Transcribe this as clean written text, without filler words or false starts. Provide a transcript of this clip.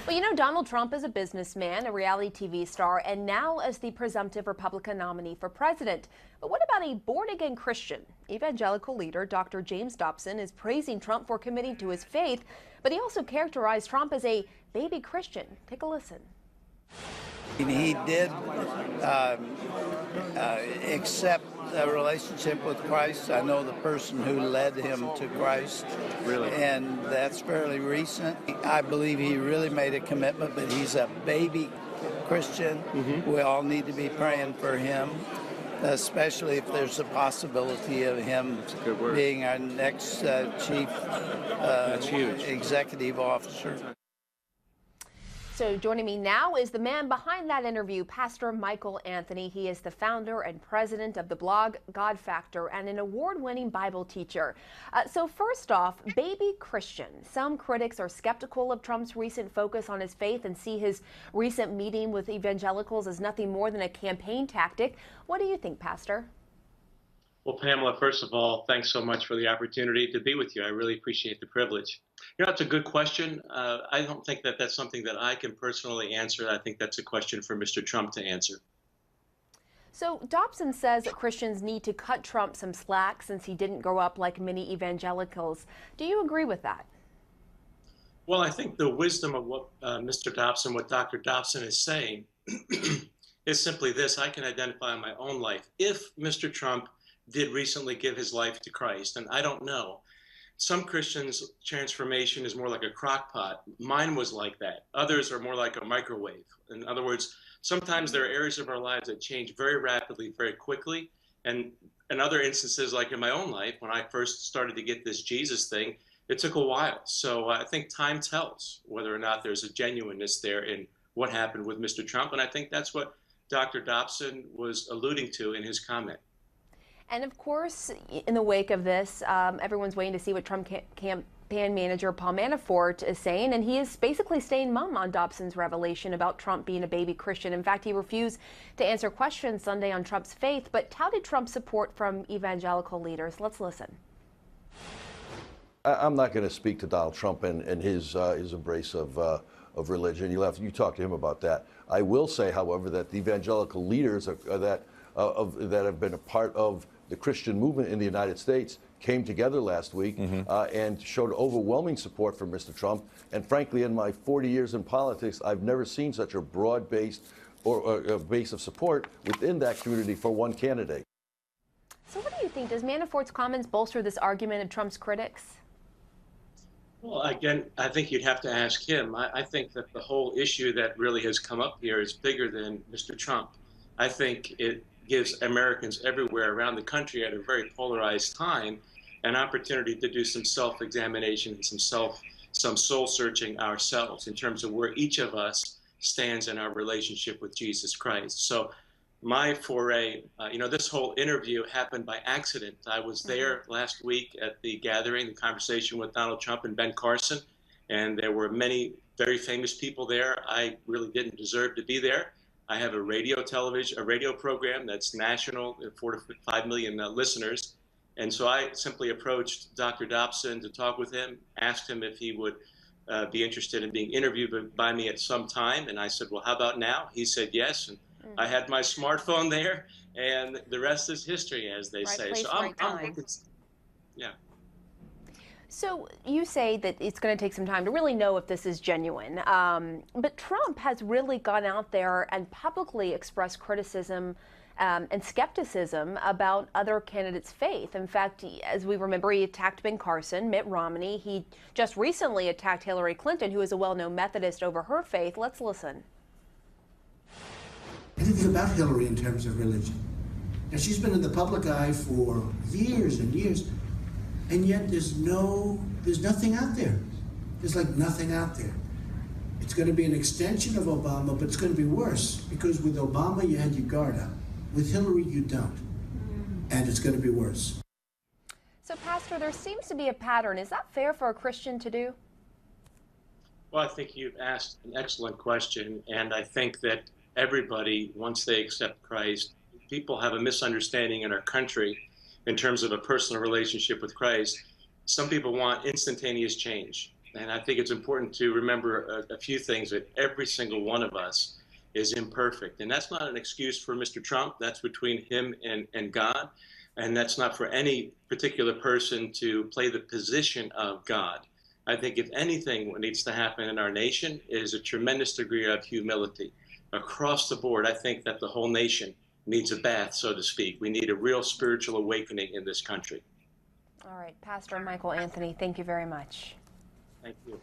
Well, Donald Trump is a businessman, a reality TV star, and now as the presumptive Republican nominee for president. But what about a born-again Christian? Evangelical leader Dr. James Dobson is praising Trump for committing to his faith, but he also characterized Trump as a baby Christian. Take a listen. He did accept a relationship with Christ. I know the person who led him to Christ. Really? And that's fairly recent. I believe he really made a commitment, but he's a baby Christian. We all need to be praying for him, especially if there's a possibility of him being our next chief executive officer. So joining me now is the man behind that interview, Pastor Michael Anthony. He is the founder and president of the blog Godfactor and an award-winning Bible teacher. So first off, baby Christian. Some critics are skeptical of Trump's recent focus on his faith and see his recent meeting with evangelicals as nothing more than a campaign tactic. What do you think, Pastor? Well, Pamela, first of all, thanks so much for the opportunity to be with you. I really appreciate the privilege. That's a good question. I don't think that that's something that I can personally answer. I think that's a question for Mr. Trump to answer. So Dobson says that Christians need to cut Trump some slack since he didn't grow up like many evangelicals. Do you agree with that? Well, I think the wisdom of what Mr. Dobson, what Dr. Dobson is saying is simply this. I can identify in my own life. If Mr. Trump did recently give his life to Christ, and I don't know, some Christians' transformation is more like a crock pot. Mine was like that. Others are more like a microwave. In other words, sometimes there are areas of our lives that change very rapidly, very quickly. And in other instances, like in my own life, when I first started to get this Jesus thing, it took a while. So I think time tells whether or not there's a genuineness there in what happened with Mr. Trump. And I think that's what Dr. Dobson was alluding to in his comment. And of course, in the wake of this, everyone's waiting to see what Trump campaign manager Paul Manafort is saying, and he is basically staying mum on Dobson's revelation about Trump being a baby Christian. In fact, he refused to answer questions Sunday on Trump's faith, but touted Trump's support from evangelical leaders. Let's listen. I'm not going to speak to Donald Trump and his embrace of religion. You talk to him about that. I will say, however, that the evangelical leaders that have been a part of the Christian movement in the United States came together last week and showed overwhelming support for Mr. Trump. And frankly, in my 40 years in politics, I've never seen such a broad-based or a base of support within that community for one candidate. So what do you think? Does Manafort's comments bolster this argument of Trump's critics? Well, again, I think you'd have to ask him. I think that the whole issue that really has come up here is bigger than Mr. Trump. I think it gives Americans everywhere around the country at a very polarized time an opportunity to do some self-examination and some soul-searching ourselves in terms of where each of us stands in our relationship with Jesus Christ. So my foray, this whole interview happened by accident. I was there last week at the gathering, the conversation with Donald Trump and Ben Carson, and there were many very famous people there. I really didn't deserve to be there. I have a radio program that's national, 4 to 5 million listeners. And so I simply approached Dr. Dobson to talk with him, asked him if he would be interested in being interviewed by me at some time. And I said, well, how about now? He said yes. And I had my smartphone there, and the rest is history, as they say. Place, so I'm yeah. So you say that it's going to take some time to really know if this is genuine. But Trump has really gone out there and publicly expressed criticism and skepticism about other candidates' faith. In fact, as we remember, he attacked Ben Carson, Mitt Romney. He just recently attacked Hillary Clinton, who is a well-known Methodist, over her faith. Let's listen. Anything about Hillary in terms of religion. Now, she's been in the public eye for years and years. And yet there's nothing out there. There's like nothing out there. It's going to be an extension of Obama, but it's going to be worse because with Obama you had your guard up. With Hillary you don't. And it's going to be worse. So Pastor, there seems to be a pattern. Is that fair for a Christian to do? Well, I think you've asked an excellent question. And I think that everybody, once they accept Christ, people have a misunderstanding in our country in terms of a personal relationship with Christ. Some people want instantaneous change. And I think it's important to remember a few things, that every single one of us is imperfect. And that's not an excuse for Mr. Trump. That's between him and God. And that's not for any particular person to play the position of God. I think if anything, what needs to happen in our nation is a tremendous degree of humility. Across the board, I think that the whole nation needs a bath, so to speak. We need a real spiritual awakening in this country. All right, Pastor Michael Anthony, thank you very much. Thank you.